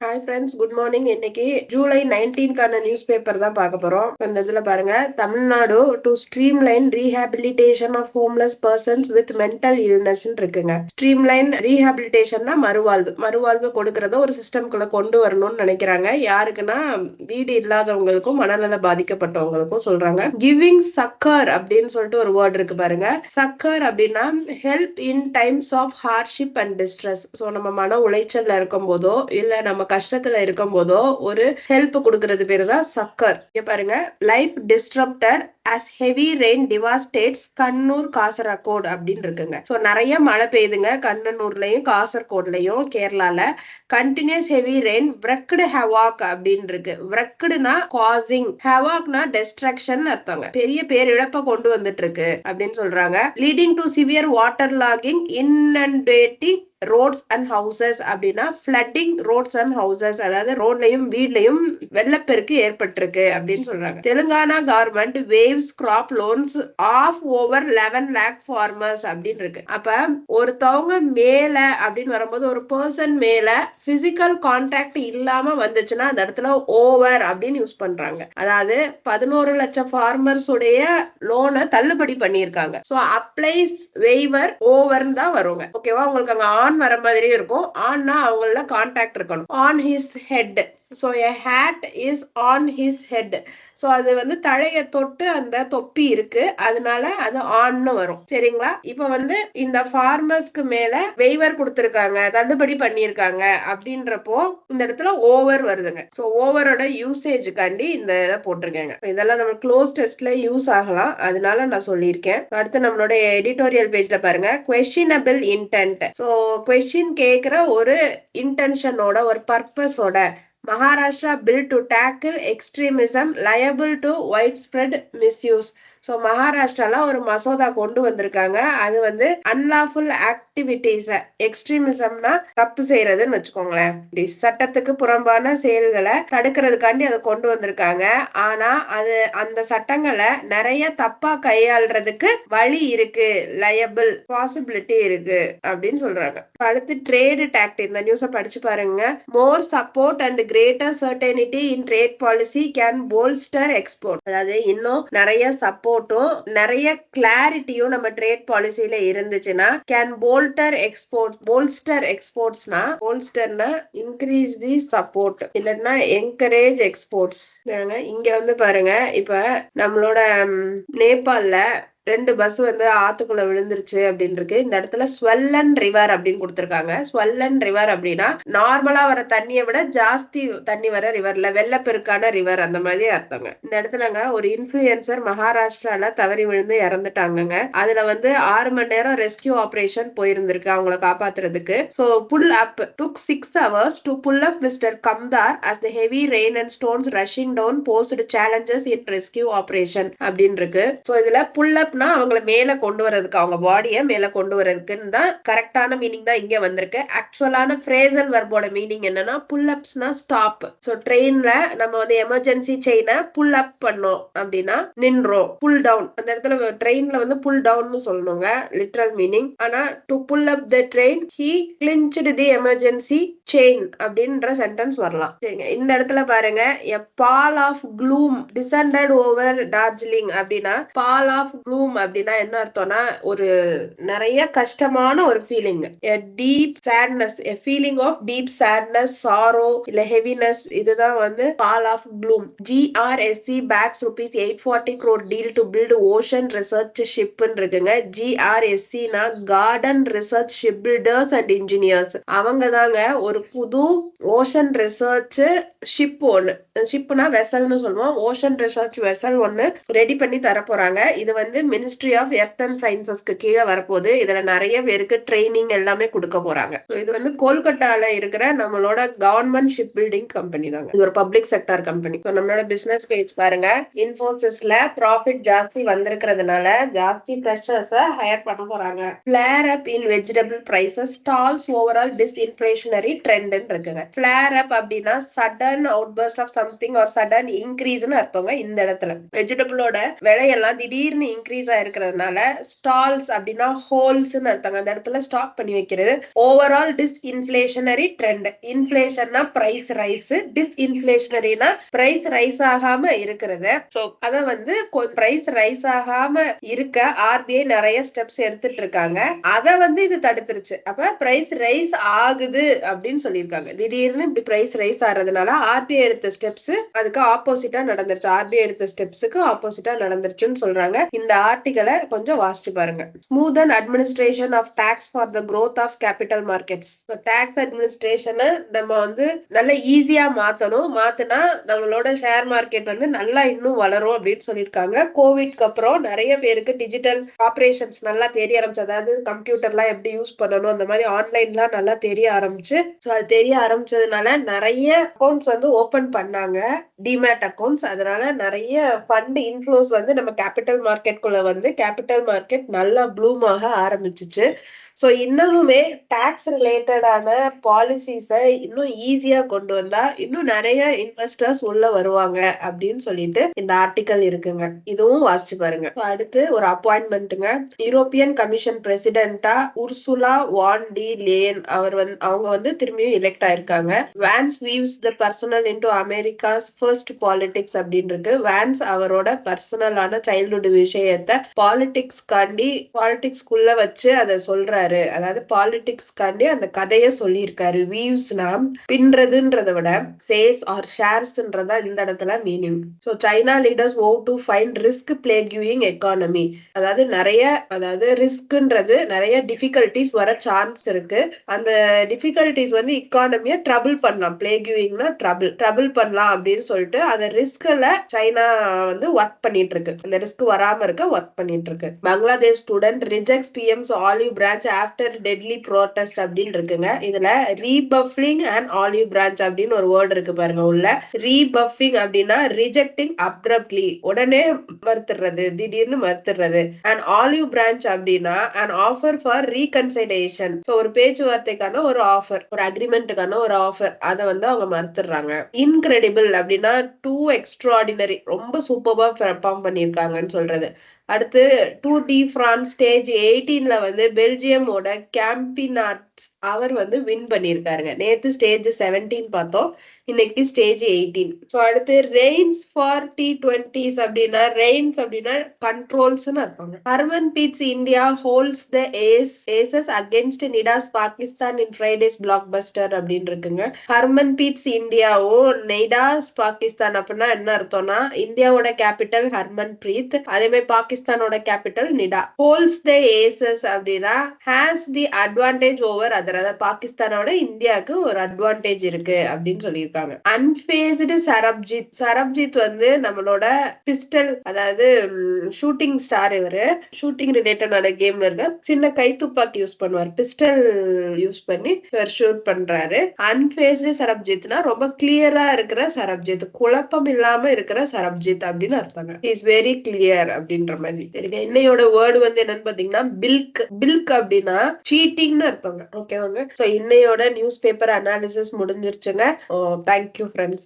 Hi friends, good morning. இன்னைக்கு July 19க்கான news paper தான் பார்க்க போறோம். இந்த இதுல பாருங்க, Tamil Nadu to streamline rehabilitation of homeless persons with mental illness இருக்குங்க. ஸ்ட்ரீம்லைன் ரீஹாபிலிட்டேஷன்னா மறுவாழ்வு கொடுக்கறத ஒரு சிஸ்டம்குள்ள கொண்டு வரணும்னு நினைக்கிறாங்க. யாருக்குன்னா வீடு இல்லாதவங்களுக்கும் மனநல பாதிக்கப்பட்டவங்களுக்கும் சொல்றாங்க. கிவிங் சக்கர் அப்படின்னு சொல்லிட்டு ஒரு வேர்ட் இருக்கு பாருங்க. சக்கர் அப்படின்னா help in times of hardship and distress. So நம்ம மன உளைச்சல்ல இருக்கும் போதோ இல்ல நம்ம கஷ்டத்துல இருக்கும் போதோ ஒரு ஹெல்ப் கொடுக்கறது பேரு தான் சக்கர். இங்க பாருங்க, life disturbed as heavy rain devastates Kannur Kasaragod அப்படின்னு இருக்குங்க. ஸோ நிறைய மழை பெய்யுதுங்க கண்ணனூர்லயும் காசர்கோட்லயும் கேரளால. Continuous heavy rain wrecked havoc அப்படின்னு இருக்கு. wreckedனா causing, havocனா destruction அர்த்தங்க. பெரிய பேரிழப்ப கொண்டு வந்துட்டு இருக்கு அப்படின்னு சொல்றாங்க. leading to severe waterlogging, inundating roads and houses அப்படின்னா ஃபிளட்டிங் ரோட்ஸ் அண்ட் ஹவுசஸ், அதாவது ரோட்லயும் வீட்லயும் வெள்ளப்பெருக்கு ஏற்பட்டிருக்கு அப்படின்னு சொல்றாங்க. Telangana government waives crop loans of over 11 lakh farmers அப்படின்னு இருக்கு. அப்ப ஒருத்தவங்க மேல அப்படின்னு வரும்போது ஒரு பர்சன் மேல பிசிக்கல் கான்டாக்ட் இல்லாம வந்துச்சுன்னா அந்த இடத்துல ஓவர் அப்படின்னு யூஸ் பண்றாங்க. அதாவது 11 லட்சம் ஃபார்மர்ஸ் உடைய லோனை தள்ளுபடி பண்ணியிருக்காங்க. ஸோ அப்ளைஸ் வெய்வர் ஓவர்னு தான் வருங்க. ஓகேவா? உங்களுக்கு அங்க ஆன் வர மாதிரி இருக்கும். ஆன்னா அவங்கள கான்டாக்ட் இருக்கணும். On his head. So a hat is on his head. So அது வந்து தலைய தொட்டு அந்த தொப்பி இருக்கு, அதனால அது ஆன்னு வரும். சரிங்களா? இப்ப வந்து இந்த ஃபார்மர்ஸ்க்கு மேல வெய்வர் கொடுத்திருக்காங்க, தள்ளுபடி பண்ணியிருக்காங்க அப்படின்றப்போ இந்த இடத்துல ஓவர் வருதுங்க. ஸோ ஓவரோட யூசேஜுக்காண்டி இந்த இதை போட்டிருக்காங்க. இதெல்லாம் நம்ம க்ளோஸ் டெஸ்ட்ல யூஸ் ஆகலாம், அதனால நான் சொல்லியிருக்கேன். அடுத்து நம்மளோட எடிட்டோரியல் பேஜ்ல பாருங்க, questionable intent. ஸோ கொஸ்டின் கேட்கிற ஒரு இன்டென்ஷனோட ஒரு பர்பஸோட Maharashtra bill to tackle extremism liable to widespread misuse. So மகாராஷ்டிரால ஒரு மசோதா கொண்டு வந்திருக்காங்க. அது வந்து அன்லாஃபுல் ஆக்டிவிட்டிஸ், எக்ஸ்ட்ரீமிசம்னா தப்பு செய்யறதுன்னு வச்சுக்கோங்களேன். சட்டத்துக்கு புறம்பான செயல்களை தடுக்கிறதுக்காண்டி அதை கொண்டு வந்திருக்காங்க. ஆனா அது அந்த சட்டங்களை நிறைய தப்பா கையாளுறதுக்கு வழி இருக்கு, லயபிள் பாசிபிலிட்டி இருக்கு அப்படின்னு சொல்றாங்க. அடுத்து ட்ரேடு டாக்ட். இந்த நியூஸை படிச்சு பாருங்க. மோர் support and greater certainty in trade policy can bolster export. அதாவது இன்னும் நிறைய சப்போர்ட்டும் நிறைய கிளாரிட்டியும் நம்ம ட்ரேட் பாலிசியில இருந்துச்சுன்னா கேன் போல்ஸ்டர் எக்ஸ்போர்ட்ஸ்னா, போல்ஸ்டர்னா இன்க்ரீஸ் தி சப்போர்ட், இல்லைன்னா என்கரேஜ் எக்ஸ்போர்ட்ஸ். இங்க வந்து பாருங்க, இப்ப நம்மளோட நேபாள்ல 2 பஸ் வந்து ஆத்துக்குள்ள விழுந்துருச்சு அப்படின்னு இருக்கு. இந்த இடத்துல ஸ்வெல்லன் ரிவர் அப்படின்னு கொடுத்திருக்காங்க. ஸ்வெல்லன் ரிவர் அப்படின்னா நார்மலா வர தண்ணியை விட ஜாஸ்தி தண்ணி வர ரிவர்ல, வெள்ளப்பெருக்கான ரிவர் அந்த மாதிரி அர்த்தங்க. இந்த இடத்துலங்க ஒரு இன்ஃபுளுசர் மகாராஷ்டிரால தவறி விழுந்து இறந்துட்டாங்க. அதுல வந்து 6 மணி நேரம் ரெஸ்கியூ ஆபரேஷன் போயிருந்திருக்கு அவங்களை காப்பாத்துறதுக்கு. So pull up took 6 hours to pull up mister Kamdar as the heavy rain and stones rushing down posed challenges in rescue operation அப்படின்னு இருக்கு. ஸோ இதுல புல் அப் அவங்களை மேல கொண்டு வரதுக்கு, அவங்க பாடியை மேல கொண்டு வரதுக்குன்னு தான் கரெக்டான மீனிங் தான் இங்க வந்திருக்கு. ஆக்சுவலான ஃப்ரேசல் வர்போட மீனிங் என்னன்னா புல் அப்ஸ்னா ஸ்டாப். சோ ட்ரெயின்ல நம்ம வந்து எமர்ஜென்சி செயினை புல் அப் பண்ணோம் அப்படின்னா நின்றோம். புல் டவுன், அந்த இடத்துல ட்ரெயின்ல வந்து புல் டவுன் சொல்லணுங்க லிட்டரல் மீனிங். ஆனா to pull up the train he clinched the emergency chain அப்படின்ற சென்டென்ஸ் வரலாம். சரிங்க. இந்த இடத்துல பாருங்க, a pall of gloom descended over Darjeeling அப்படின்னா pall of gloom அப்படின்னா என்ன அர்த்தம்னா ஒரு நிறைய கஷ்டமான ஒரு feeling, deep sadness, feeling of deep sadness, sorrow இல்ல ஹெவினஸ். இதுதான் வந்து pall of gloom. GRSC bags ₹840 crore deal to build ocean research ஷிப்னு இருக்குங்க. GRSCனா garden research ship builders and engineers. அவங்க தாங்க ஒரு புது ஓஷன் ரிசர்ச் ஷிப் ஒன்னு, ஷிப்னா வெசல்னு சொல்லுவோம், ஓஷன் ரிசர்ச் வெசல் ஒன்னு ரெடி பண்ணி தர போறாங்க. இது வந்து மினிஸ்ட்ரி ஆஃப் எர்த் அண்ட் சயின்சஸ்க்கு கீழே வரப்போகுது. இதுல நிறைய பேருக்கு ட்ரைனிங் எல்லாமே கொடுக்க போறாங்க. இது வந்து கோல்கட்டால இருக்கிற நம்மளோட கவர்மெண்ட் ஷிப் பில்டிங் கம்பெனி தாங்க. இது ஒரு பப்ளிக் செக்டார் கம்பெனி. நம்மளோட பிசினஸ் பேஜ் பாருங்க. இன்ஃபோசிஸ்ல ப்ராஃபிட் ஜாஸ்தி வந்திருக்கிறதுனால ஜாஸ்தி ஃப்ரெஷர்ஸ் ஹையர் பண்ண போறாங்க. Flare up in vegetable prices stalls overall disinflationary ட்ரெண்ட்னு இருக்குங்க. ஃபிளேர் அப் அப்படின்னா sudden outburst of something or sudden இன்க்ரீஸ்னு அர்த்தங்க. இந்த இடத்துல வெஜிடபிளோட விலையெல்லாம் திடீர்னு இன்க்ரீஸ் இன்க்ரீஸா இருக்கிறதுனால ஸ்டால்ஸ் அப்படின்னா ஹோல்ஸ்ன்னு அர்த்தங்க. அந்த இடத்துல ஸ்டாக் பண்ணி வைக்கிறது. Overall disinflationary trend. இன்ஃபிளேஷன்னா பிரைஸ் ரைஸ், டிஸ்இன்ஃபிளேஷனரினா பிரைஸ் ரைஸ் ஆகாம இருக்கிறது. சோ அத வந்து பிரைஸ் ரைஸ் ஆகாம இருக்க ஆர்பிஐ நிறைய ஸ்டெப்ஸ் எடுத்துட்டு இருக்காங்க. அத வந்து இது தடுத்துருச்சு. அப்ப பிரைஸ் ரைஸ் ஆகுது அப்படின்னு சொல்லியிருக்காங்க. திடீர்னு இப்படி பிரைஸ் ரைஸ் ஆறதுனால ஆர்பிஐ எடுத்த ஸ்டெப்ஸ் அதுக்கு ஆப்போசிட்டா நடந்துருச்சு. ஆர்பிஐ எடுத்த ஸ்டெப்ஸுக்கு ஆப்போசிட்டா நடந்துருச்சுன்னு சொல்றாங்க. இந்த ஆர்டிகலை கொஞ்சம் வாசிச்சு பாருங்க. Smooth and administration of tax for the growth of capital markets. Tax அட்மினிஸ்ட்ரேஷனை நம்ம வந்து நல்ல ஈஸியா மாத்தணும். மாத்தினா நம்மளோட ஷேர் மார்க்கெட் வந்து நல்லா இன்னும் வளரும் அப்படின்னு சொல்லியிருக்காங்க. கோவிட்க்கு அப்புறம் நிறைய பேருக்கு டிஜிட்டல் ஆபரேஷன்ஸ் நல்லா தெரிய ஆரம்பிச்சு. அதாவது கம்ப்யூட்டர்லாம் எப்படி யூஸ் பண்ணணும், அந்த மாதிரி ஆன்லைன்லாம் நல்லா தெரிய ஆரம்பிச்சு. ஸோ அது தெரிய ஆரம்பிச்சதுனால நிறைய அக்கௌண்ட்ஸ் வந்து ஓபன் பண்ணாங்க, டிமேட் அக்கௌண்ட்ஸ். அதனால நிறைய ஃபண்ட் இன்ஃப்ளோஸ் வந்து நம்ம கேபிட்டல் மார்க்கெட்குள்ள வந்து கேபிட்டல் மார்க்கெட் நல்லா ப்ளூம் ஆக ஆரம்பிச்சிச்சு. ஸோ இன்னமுமே டாக்ஸ் ரிலேட்டடான பாலிசிஸை இன்னும் ஈஸியா கொண்டு வந்தா இன்னும் நிறைய இன்வெஸ்டர்ஸ் உள்ள வருவாங்க அப்படின்னு சொல்லிட்டு இந்த ஆர்டிக்கல் இருக்குங்க. இதுவும் வாசிச்சு பாருங்க. அடுத்து ஒரு அப்பாயின்மெண்ட்டுங்க. யூரோப்பியன் கமிஷன் பிரசிடென்டா உர்சுலா வான் டி லேயன் அவங்க வந்து திரும்பியும் எலெக்ட் ஆயிருக்காங்க. Vance weaves the personal into America's first politics அப்படின்னு இருக்கு. வான்ஸ் அவரோட பர்சனலான சைல்ட்ஹுட் விஷயத்த பாலிடிக்ஸ்குள்ள வச்சு அதை சொல்றாரு. அதாவது பாலிடிக்ஸ்காண்டி அந்த கதையை சொல்லியிருக்காரு. வீவ்ஸ்னா பின்றதுன்றதை விட சேஸ் ஆர் ஷேர்ஸ்ன்றதா இந்த இடத்துல meaning. So China leaders vow to find risk plaguing economy. அதாவது ரிஸ்க்ன்றது நிறைய டிஃபிகல்டிஸ் வர சான்ஸ் இருக்கு. அந்த டிஃபிகல்டிஸ் வந்து இக்கானமியை ட்ரபிள் பண்ணலாம். பிளேக்யூயிங்னா ட்ரபிள் பண்ணலாம் அப்படின்னு சொல்லிட்டு அந்த ரிஸ்க்ல சைனா வந்து ஒர்க் பண்ணிட்டு இருக்கு. அந்த ரிஸ்க் வராம இருக்க ஒர்க் பண்ணிட்டு இருக்கு. Bangladesh student rejects பிஎம்ஸ் olive branch after deadly protest அப்படின்னு இருக்குங்க. இதுல ரீபஃபிங் அண்ட் ஆலிவ் பிரான்ச் அப்படின்னு ஒரு வேர்ட் இருக்கு பாருங்க உள்ள. ரீபஃபிங் அப்படின்னா ரிஜெக்டிங் அப்ரப்ட்லி, உடனே மறுத்துறது, திடீர்னு மறுத்துறது. அண்ட் ஆலிவ் பிரான்ச் அப்படின்னா an offer for reconciliation. So ஒரு பேச்சுவார்த்தைக்கான ஒரு ஆஃபர், ஒரு அக்ரிமெண்ட்டுக்கான ஒரு ஆஃபர், அதை வந்து அவங்க மறுத்துறாங்க. இன்கிரெடிபிள் அப்படின்னா டூ எக்ஸ்ட்ராடினரி, ரொம்ப சூப்பர்பா பெர்ஃபார்ம் பண்ணியிருக்காங்கன்னு சொல்றது. அடுத்து 2D பிரான்ஸ் ஸ்டேஜ் 18ல வந்து பெல்ஜியமோட கேம்பினாட்ஸ் அவர் வந்து வின் பண்ணியிருக்காருங்க. நேத்து ஸ்டேஜ் 17 பார்த்தோம், இன்னைக்கு ஸ்டேஜ் 18. ஸோ அடுத்து ரெயின்ஸ் ஃபார் T20s அப்படின்னா ரெயின்ஸ் அப்படின்னா கண்ட்ரோல்ஸ்னு அர்த்தம். Harmanpreet India holds the aces against Nida's Pakistan in Friday's blockbuster அப்படின்னு இருக்குங்க. ஹர்மன்பீத் இந்தியாவும் நிடாஸ் பாகிஸ்தான் அப்படின்னா என்ன அர்த்தம்னா இந்தியாவோட கேபிட்டல் ஹர்மன்பிரீத், அதே மாதிரி பாகிஸ்தானோட capital Nida. Holds the aces அப்படின்னா has the advantage over other, அதாவது பாகிஸ்தானோட இந்தியாவுக்கு ஒரு அட்வான்டேஜ் இருக்கு அப்படின்னு சொல்லியிருக்காங்க. அன்பேஸ்டு சரப்ஜித் வந்து நம்மளோட பிஸ்டல், அதாவது ஷூட்டிங் ஸ்டார். இவரு ஷூட்டிங் ரிலேட்டடான கேம்ல இருக்க சின்ன கைத்துப்பாக்கி யூஸ் பண்ணுவார். பிஸ்டல் யூஸ் பண்ணி இவர் ஷூட் பண்றாரு. அன்பேஸ்டு சரப்ஜித்னா ரொம்ப கிளியரா இருக்கிற சரப்ஜித், குழப்பம் இல்லாம இருக்கிற சரப்ஜித் அப்படின்னு அர்த்தங்க. இஸ் வெரி கிளியர் அப்படின்ற மாதிரி. சரிங்க, இன்னையோட வேர்டு வந்து என்னன்னு பாத்தீங்கன்னா பில்க் அப்படின்னா சீட்டிங்னு அர்த்தங்க. ஓகேவாங்க. சோ இன்னையோட நியூஸ் பேப்பர் அனாலிசிஸ் முடிஞ்சிருச்சுங்க. Thank you friends.